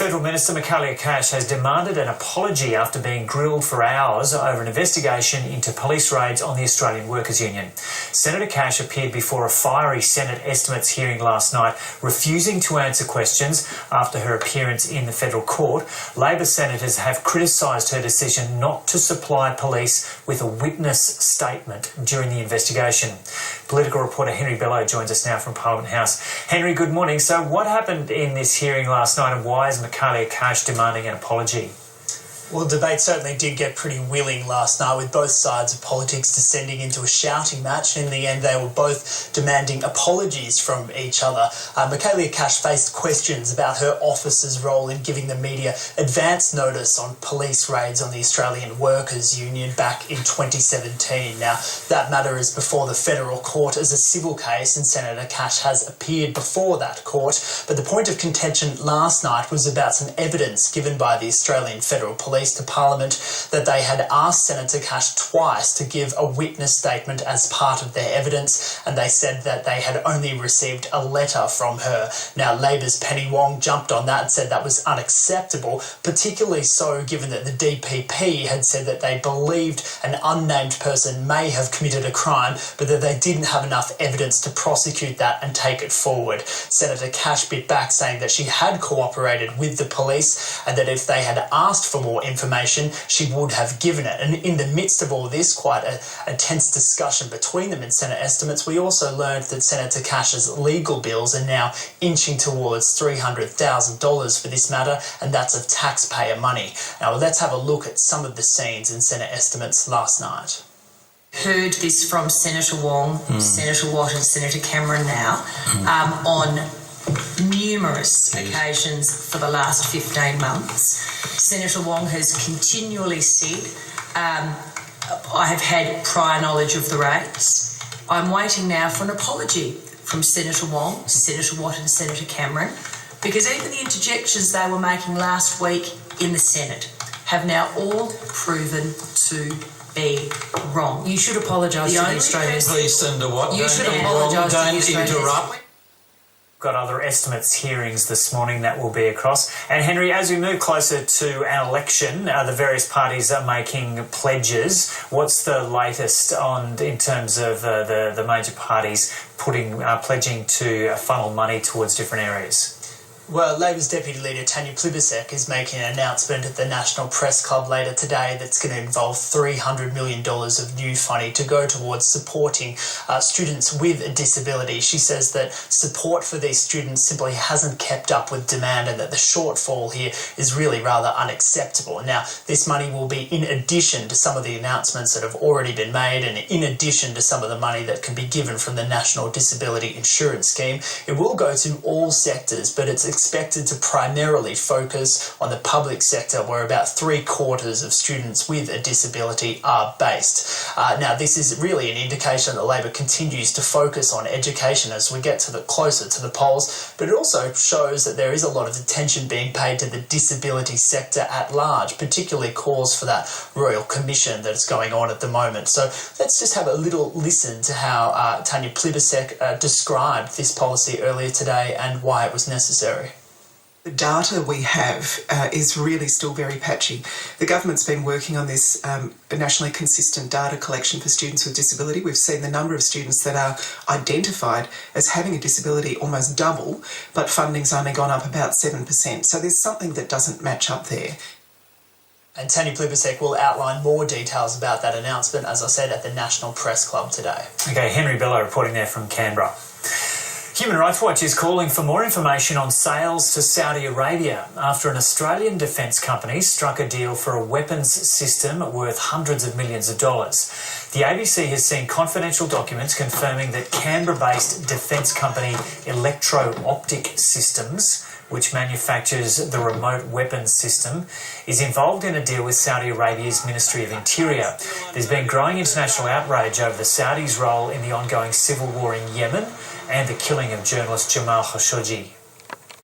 Federal Minister Michaelia Cash has demanded an apology after being grilled for hours over an investigation into police raids on the Australian Workers' Union. Senator Cash appeared before a fiery Senate estimates hearing last night, refusing to answer questions after her appearance in the federal court. Labor senators have criticised her decision not to supply police with a witness statement during the investigation. Political reporter Henry Bello joins us now from Parliament House. Henry, good morning. So what happened in this hearing last night, and why is Michaelia Cash demanding an apology? Well, the debate certainly did get pretty willing last night, with both sides of politics descending into a shouting match. In the end, they were both demanding apologies from each other. Michaelia Cash faced questions about her office's role in giving the media advance notice on police raids on the Australian Workers' Union back in 2017. Now, that matter is before the federal court as a civil case, and Senator Cash has appeared before that court. But the point of contention last night was about some evidence given by the Australian Federal Police to Parliament that they had asked Senator Cash twice to give a witness statement as part of their evidence, and they said that they had only received a letter from her. Now, Labor's Penny Wong jumped on that and said that was unacceptable, particularly so given that the DPP had said that they believed an unnamed person may have committed a crime, but that they didn't have enough evidence to prosecute that and take it forward. Senator Cash bit back, saying that she had cooperated with the police and that if they had asked for more information, she would have given it. And in the midst of all this, quite a tense discussion between them in Senate estimates, we also learned that Senator Cash's legal bills are now inching towards $300,000 for this matter, and that's of taxpayer money. Now, let's have a look at some of the scenes in Senate estimates last night. Heard this from Senator Wong, Senator Watt and Senator Cameron now on numerous occasions for the last 15 months. Senator Wong has continually said, I have had prior knowledge of the raids. I'm waiting now for an apology from Senator Wong, Senator Watt and Senator Cameron, because even the interjections they were making last week in the Senate have now all proven to be wrong. You should apologise to the Australians. Please, Senator Watt. You should apologise to the Australians. Don't interrupt. Got other estimates hearings this morning that will be across. And Henry, as we move closer to an election, the various parties are making pledges. What's the latest in terms of the major parties pledging to funnel money towards different areas? Well, Labor's Deputy Leader Tanya Plibersek is making an announcement at the National Press Club later today that's going to involve $300 million of new funding to go towards supporting students with a disability. She says that support for these students simply hasn't kept up with demand and that the shortfall here is really rather unacceptable. Now, this money will be in addition to some of the announcements that have already been made and in addition to some of the money that can be given from the National Disability Insurance Scheme. It will go to all sectors, but it's expected to primarily focus on the public sector, where about 3/4 of students with a disability are based. Now, this is really an indication that Labor continues to focus on education as we get closer to the polls, but it also shows that there is a lot of attention being paid to the disability sector at large, particularly calls for that Royal Commission that's going on at the moment. So let's just have a little listen to how Tanya Plibersek described this policy earlier today and why it was necessary. The data we have is really still very patchy. The government's been working on this nationally consistent data collection for students with disability. We've seen the number of students that are identified as having a disability almost double, but funding's only gone up about 7%. So there's something that doesn't match up there. And Tanya Plibersek will outline more details about that announcement, as I said, at the National Press Club today. Okay, Henry Bello reporting there from Canberra. Human Rights Watch is calling for more information on sales to Saudi Arabia after an Australian defence company struck a deal for a weapons system worth hundreds of millions of dollars. The ABC has seen confidential documents confirming that Canberra-based defence company Electro-Optic Systems, which manufactures the remote weapons system, is involved in a deal with Saudi Arabia's Ministry of Interior. There's been growing international outrage over the Saudis' role in the ongoing civil war in Yemen and the killing of journalist Jamal Khashoggi.